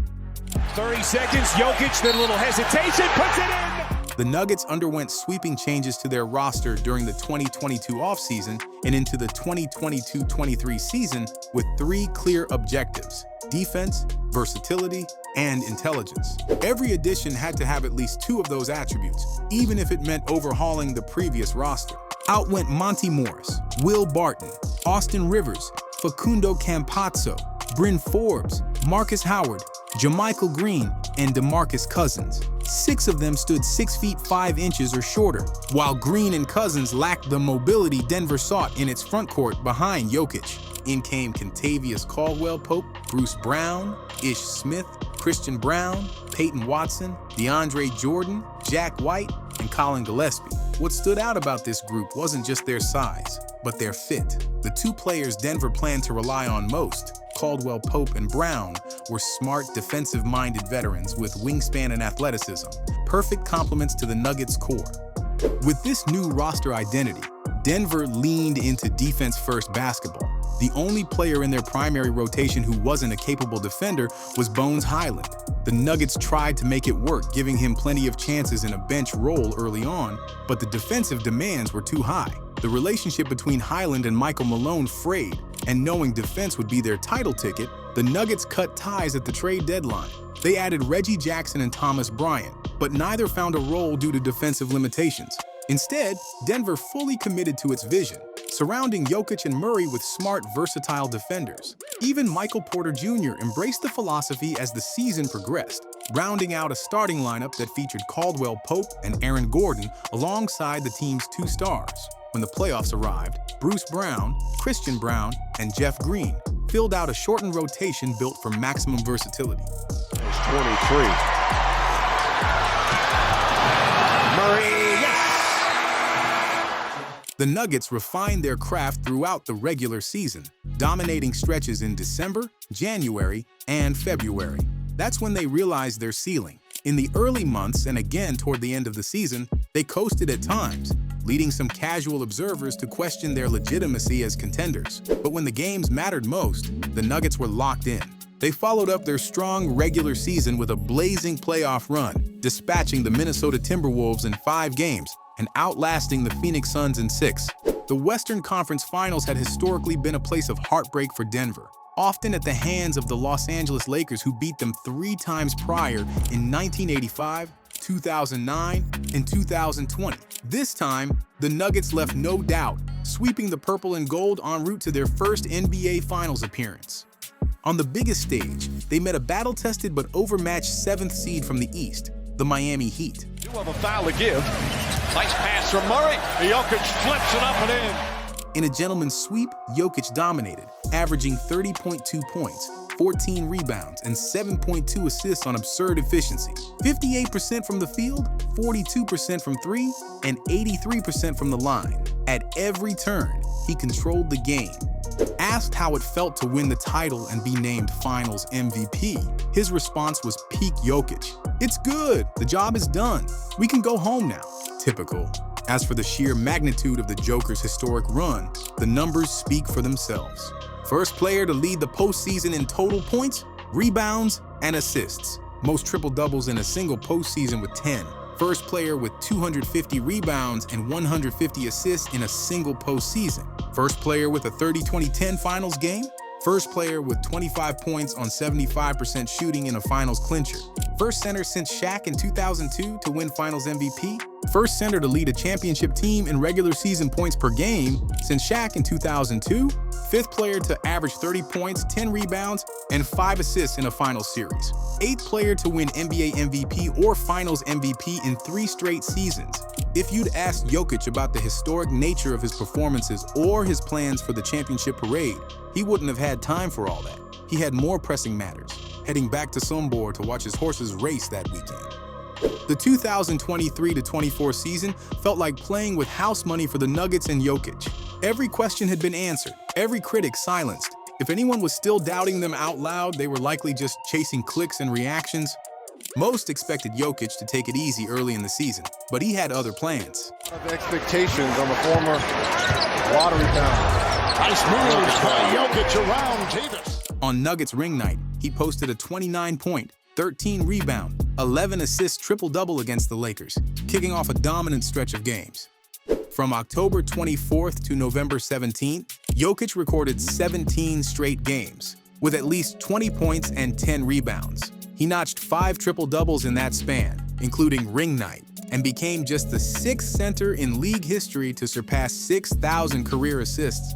30 seconds, Jokic, then a little hesitation, puts it in! The Nuggets underwent sweeping changes to their roster during the 2022 offseason and into the 2022-23 season with 3 clear objectives: defense, versatility, and intelligence. Every addition had to have at least 2 of those attributes, even if it meant overhauling the previous roster. Out went Monty Morris, Will Barton, Austin Rivers, Facundo Campazzo, Bryn Forbes, Marcus Howard, JaMychal Green, and DeMarcus Cousins. 6 of them stood 6 feet 5 inches or shorter, while Green and Cousins lacked the mobility Denver sought in its front court behind Jokic. In came Kentavious Caldwell-Pope, Bruce Brown, Ish Smith, Christian Brown, Peyton Watson, DeAndre Jordan, Jack White, and Colin Gillespie. What stood out about this group wasn't just their size, but their fit. The 2 players Denver planned to rely on most, Caldwell-Pope and Brown, were smart, defensive-minded veterans with wingspan and athleticism, perfect complements to the Nuggets' core. With this new roster identity, Denver leaned into defense-first basketball. The only player in their primary rotation who wasn't a capable defender was Bones Hyland. The Nuggets tried to make it work, giving him plenty of chances in a bench role early on, but the defensive demands were too high. The relationship between Hyland and Michael Malone frayed, and knowing defense would be their title ticket, the Nuggets cut ties at the trade deadline. They added Reggie Jackson and Thomas Bryant, but neither found a role due to defensive limitations. Instead, Denver fully committed to its vision, surrounding Jokic and Murray with smart, versatile defenders. Even Michael Porter Jr. embraced the philosophy as the season progressed, rounding out a starting lineup that featured Caldwell Pope and Aaron Gordon alongside the team's two stars. When the playoffs arrived, Bruce Brown, Christian Brown, and Jeff Green filled out a shortened rotation built for maximum versatility. There's 23. Murray, yes! The Nuggets refined their craft throughout the regular season, dominating stretches in December, January, and February. That's when they realized their ceiling. In the early months and again toward the end of the season, they coasted at times, leading some casual observers to question their legitimacy as contenders. But when the games mattered most, the Nuggets were locked in. They followed up their strong regular season with a blazing playoff run, dispatching the Minnesota Timberwolves in 5 games and outlasting the Phoenix Suns in 6. The Western Conference Finals had historically been a place of heartbreak for Denver, often at the hands of the Los Angeles Lakers, who beat them 3 times prior in 1985, 2009, and 2020. This time, the Nuggets left no doubt, sweeping the purple and gold en route to their first NBA Finals appearance. On the biggest stage, they met a battle-tested but overmatched 7th seed from the East, the Miami Heat. You have a foul to give. Nice pass from Murray. Jokic flips it up and in. In a gentleman's sweep, Jokic dominated, averaging 30.2 points, 14 rebounds, and 7.2 assists on absurd efficiency. 58% from the field, 42% from 3, and 83% from the line. At every turn, he controlled the game. Asked how it felt to win the title and be named Finals MVP, his response was peak Jokic. "It's good. The job is done. We can go home now." Typical. As for the sheer magnitude of the Joker's historic run, the numbers speak for themselves. First player to lead the postseason in total points, rebounds, and assists. Most triple-doubles in a single postseason with 10. First player with 250 rebounds and 150 assists in a single postseason. First player with a 30-20-10 finals game. First player with 25 points on 75% shooting in a finals clincher. First center since Shaq in 2002 to win finals MVP. First center to lead a championship team in regular season points per game since Shaq in 2002. Fifth player to average 30 points, 10 rebounds, and 5 assists in a finals series. Eighth player to win NBA MVP or finals MVP in 3 straight seasons. If you'd asked Jokic about the historic nature of his performances or his plans for the championship parade, he wouldn't have had time for all that. He had more pressing matters, heading back to Sombor to watch his horses race that weekend. The 2023-24 season felt like playing with house money for the Nuggets and Jokic. Every question had been answered, every critic silenced. If anyone was still doubting them out loud, they were likely just chasing clicks and reactions. Most expected Jokic to take it easy early in the season, but he had other plans. Of expectations on the former lottery bound. Nice moves by Jokic around Davis. On Nuggets ring night, he posted a 29-point, 13-rebound, 11-assist triple-double against the Lakers, kicking off a dominant stretch of games. From October 24th to November 17th, Jokic recorded 17 straight games, with at least 20 points and 10 rebounds. He notched 5 triple-doubles in that span, including ring night, and became just the 6th center in league history to surpass 6,000 career assists.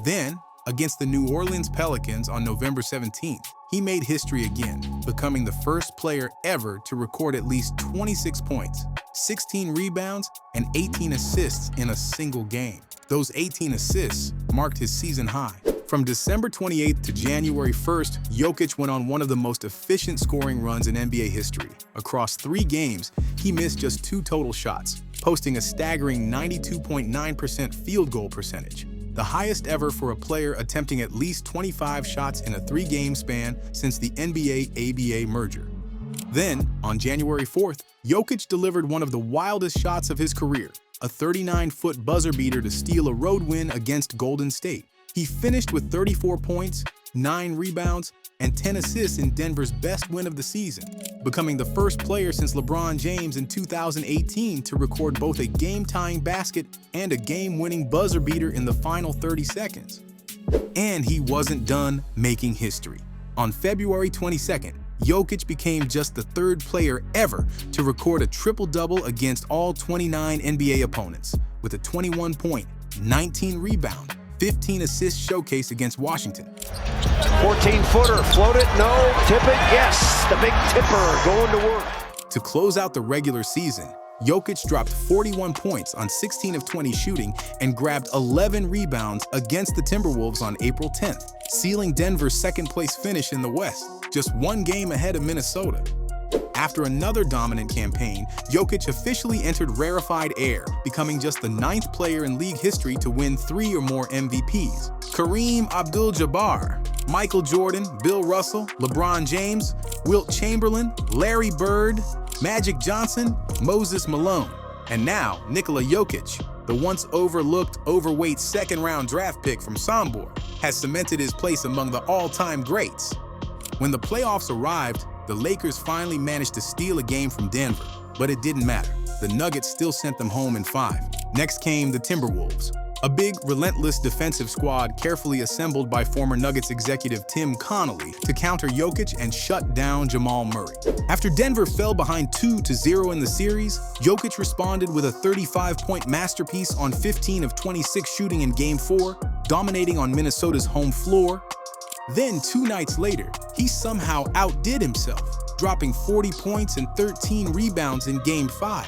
Then, against the New Orleans Pelicans on November 17th, he made history again, becoming the first player ever to record at least 26 points, 16 rebounds, and 18 assists in a single game. Those 18 assists marked his season high. From December 28th to January 1st, Jokic went on one of the most efficient scoring runs in NBA history. Across 3 games, he missed just 2 total shots, posting a staggering 92.9% field goal percentage, the highest ever for a player attempting at least 25 shots in a 3-game span since the NBA-ABA merger. Then, on January 4th, Jokic delivered one of the wildest shots of his career, a 39-foot buzzer beater to steal a road win against Golden State. He finished with 34 points, 9 rebounds, and 10 assists in Denver's best win of the season, becoming the first player since LeBron James in 2018 to record both a game-tying basket and a game-winning buzzer beater in the final 30 seconds. And he wasn't done making history. On February 22nd, Jokic became just the 3rd player ever to record a triple-double against all 29 NBA opponents, with a 21-point, 19 rebound, 15 assist showcase against Washington. 14-footer, float it, no, tip it, yes. The big tipper going to work. To close out the regular season, Jokic dropped 41 points on 16 of 20 shooting and grabbed 11 rebounds against the Timberwolves on April 10th, sealing Denver's second-place finish in the West, just one game ahead of Minnesota. After another dominant campaign, Jokic officially entered rarefied air, becoming just the 9th player in league history to win 3 or more MVPs. Kareem Abdul-Jabbar, Michael Jordan, Bill Russell, LeBron James, Wilt Chamberlain, Larry Bird, Magic Johnson, Moses Malone, and now Nikola Jokic, the once overlooked, overweight second-round draft pick from Sombor, has cemented his place among the all-time greats. When the playoffs arrived, the Lakers finally managed to steal a game from Denver, but it didn't matter. The Nuggets still sent them home in 5. Next came the Timberwolves, a big, relentless defensive squad carefully assembled by former Nuggets executive Tim Connolly to counter Jokic and shut down Jamal Murray. After Denver fell behind 2-0 in the series, Jokic responded with a 35-point masterpiece on 15 of 26 shooting in Game 4, dominating on Minnesota's home floor. Then 2 nights later, he somehow outdid himself, dropping 40 points and 13 rebounds in Game 5,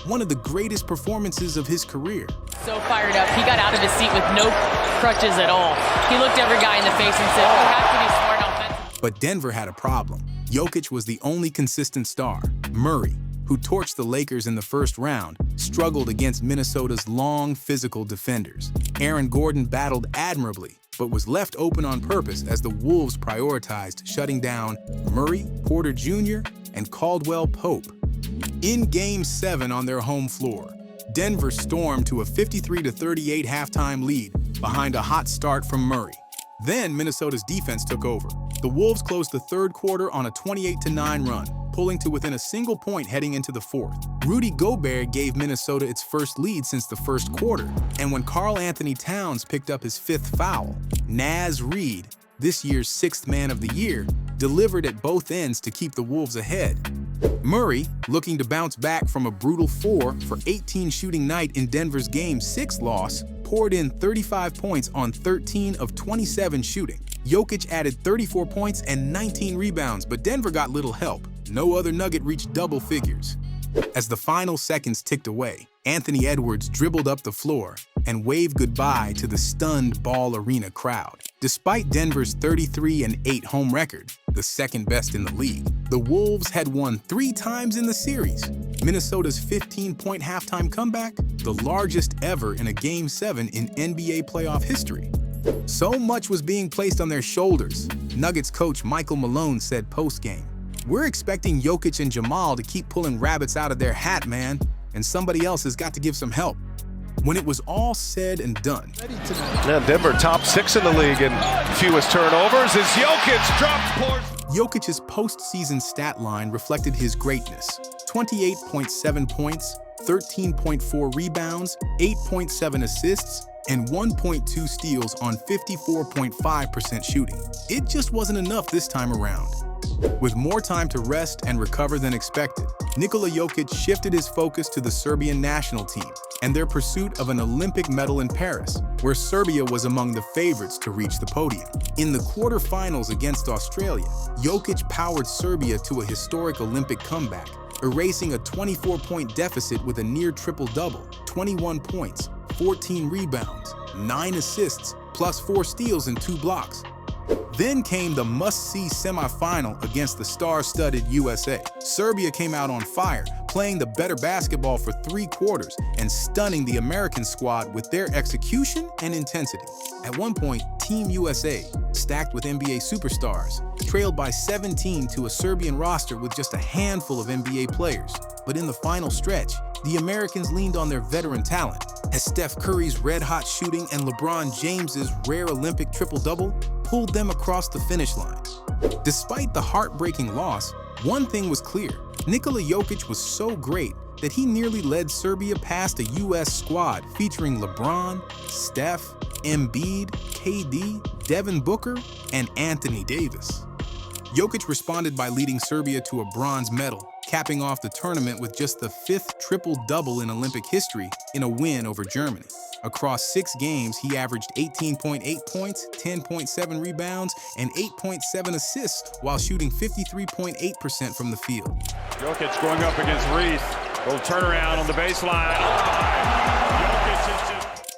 one of the greatest performances of his career. So fired up, he got out of his seat with no crutches at all. He looked every guy in the face and said, "We have to be smart offensively." But Denver had a problem. Jokic was the only consistent star. Murray, who torched the Lakers in the first round, struggled against Minnesota's long, physical defenders. Aaron Gordon battled admirably, but was left open on purpose as the Wolves prioritized shutting down Murray, Porter Jr., and Caldwell Pope. In Game 7 on their home floor, Denver stormed to a 53-38 halftime lead behind a hot start from Murray. Then Minnesota's defense took over. The Wolves closed the third quarter on a 28-9 run, pulling to within a single point heading into the fourth. Rudy Gobert gave Minnesota its first lead since the first quarter, and when Karl Anthony Towns picked up his 5th foul, Naz Reid, this year's 6th Man of the Year, delivered at both ends to keep the Wolves ahead. Murray, looking to bounce back from a brutal 4 for 18 shooting night in Denver's Game 6 loss, poured in 35 points on 13 of 27 shooting. Jokic added 34 points and 19 rebounds, but Denver got little help. No other Nugget reached double figures. As the final seconds ticked away, Anthony Edwards dribbled up the floor and waved goodbye to the stunned Ball Arena crowd. Despite Denver's 33-8 home record, the second best in the league, the Wolves had won 3 times in the series. Minnesota's 15-point halftime comeback, the largest ever in a Game 7 in NBA playoff history. So much was being placed on their shoulders. Nuggets coach Michael Malone said post-game, "We're expecting Jokic and Jamal to keep pulling rabbits out of their hat, man, and somebody else has got to give some help." When it was all said and done, now Denver top 6 in the league and fewest turnovers as Jokic dropped points. Jokic's postseason stat line reflected his greatness: 28.7 points, 13.4 rebounds, 8.7 assists, and 1.2 steals on 54.5% shooting. It just wasn't enough this time around. With more time to rest and recover than expected, Nikola Jokic shifted his focus to the Serbian national team and their pursuit of an Olympic medal in Paris, where Serbia was among the favorites to reach the podium. In the quarterfinals against Australia, Jokic powered Serbia to a historic Olympic comeback, erasing a 24-point deficit with a near triple-double: 21 points, 14 rebounds, 9 assists, plus 4 steals and 2 blocks. Then came the must-see semifinal against the star-studded USA. Serbia came out on fire, playing the better basketball for 3 quarters and stunning the American squad with their execution and intensity. At one point, Team USA, stacked with NBA superstars, trailed by 17 to a Serbian roster with just a handful of NBA players. But in the final stretch, the Americans leaned on their veteran talent, as Steph Curry's red-hot shooting and LeBron James's rare Olympic triple-double pulled them across the finish line. Despite the heartbreaking loss, one thing was clear: Nikola Jokic was so great that he nearly led Serbia past a U.S. squad featuring LeBron, Steph, Embiid, KD, Devin Booker, and Anthony Davis. Jokic responded by leading Serbia to a bronze medal, capping off the tournament with just the 5th triple-double in Olympic history in a win over Germany. Across 6 games, he averaged 18.8 points, 10.7 rebounds, and 8.7 assists while shooting 53.8% from the field. Jokic going up against Reith. Little turnaround on the baseline.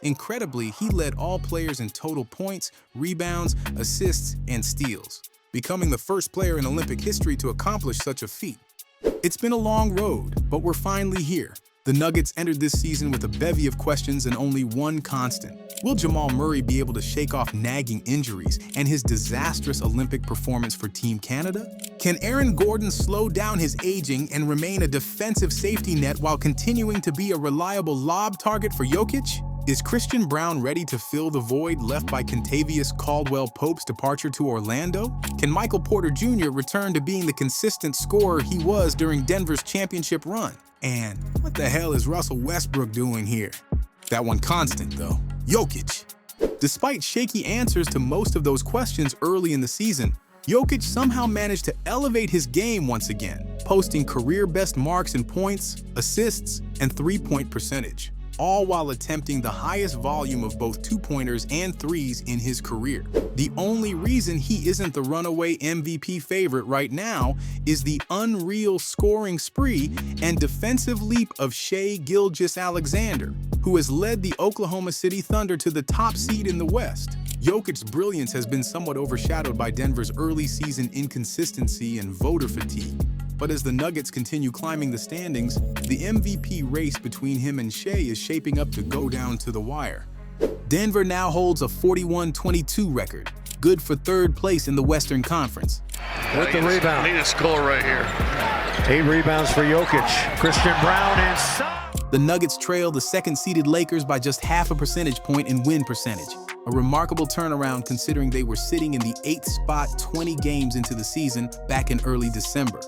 Incredibly, he led all players in total points, rebounds, assists, and steals, becoming the first player in Olympic history to accomplish such a feat. It's been a long road, but we're finally here. The Nuggets entered this season with a bevy of questions and only one constant. Will Jamal Murray be able to shake off nagging injuries and his disastrous Olympic performance for Team Canada? Can Aaron Gordon slow down his aging and remain a defensive safety net while continuing to be a reliable lob target for Jokic? Is Christian Braun ready to fill the void left by Kentavious Caldwell-Pope's departure to Orlando? Can Michael Porter Jr. return to being the consistent scorer he was during Denver's championship run? And what the hell is Russell Westbrook doing here? That one constant, though, Jokic. Despite shaky answers to most of those questions early in the season, Jokic somehow managed to elevate his game once again, posting career-best marks in points, assists, and three-point percentage, all while attempting the highest volume of both two-pointers and threes in his career. The only reason he isn't the runaway MVP favorite right now is the unreal scoring spree and defensive leap of Shai Gilgeous-Alexander, who has led the Oklahoma City Thunder to the top seed in the West. Jokic's brilliance has been somewhat overshadowed by Denver's early season inconsistency and voter fatigue. But as the Nuggets continue climbing the standings, the MVP race between him and Shai is shaping up to go down to the wire. Denver now holds a 41-22 record, good for 3rd place in the Western Conference. With the rebound. Need a score right here. 8 rebounds for Jokic. Christian Braun inside. The Nuggets trail the 2nd-seeded Lakers by just half a percentage point in win percentage, a remarkable turnaround considering they were sitting in the 8th spot 20 games into the season back in early December.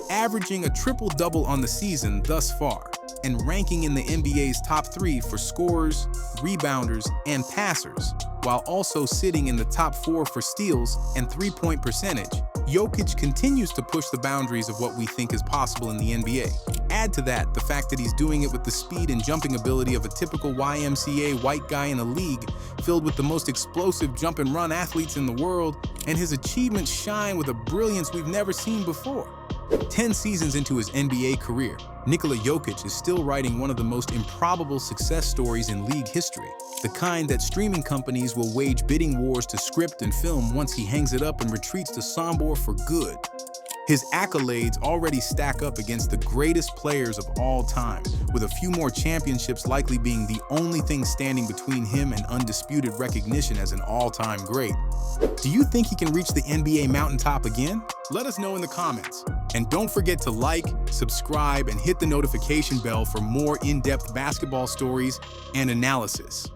Averaging a triple-double on the season thus far, and ranking in the NBA's top 3 for scorers, rebounders, and passers, while also sitting in the top 4 for steals and three-point percentage, Jokic continues to push the boundaries of what we think is possible in the NBA. Add to that the fact that he's doing it with the speed and jumping ability of a typical YMCA white guy in a league filled with the most explosive jump and run athletes in the world, and his achievements shine with a brilliance we've never seen before. 10 seasons into his NBA career, Nikola Jokic is still writing one of the most improbable success stories in league history, the kind that streaming companies will wage bidding wars to script and film once he hangs it up and retreats to Sombor for good. His accolades already stack up against the greatest players of all time, with a few more championships likely being the only thing standing between him and undisputed recognition as an all-time great. Do you think he can reach the NBA mountaintop again? Let us know in the comments. And don't forget to like, subscribe, and hit the notification bell for more in-depth basketball stories and analysis.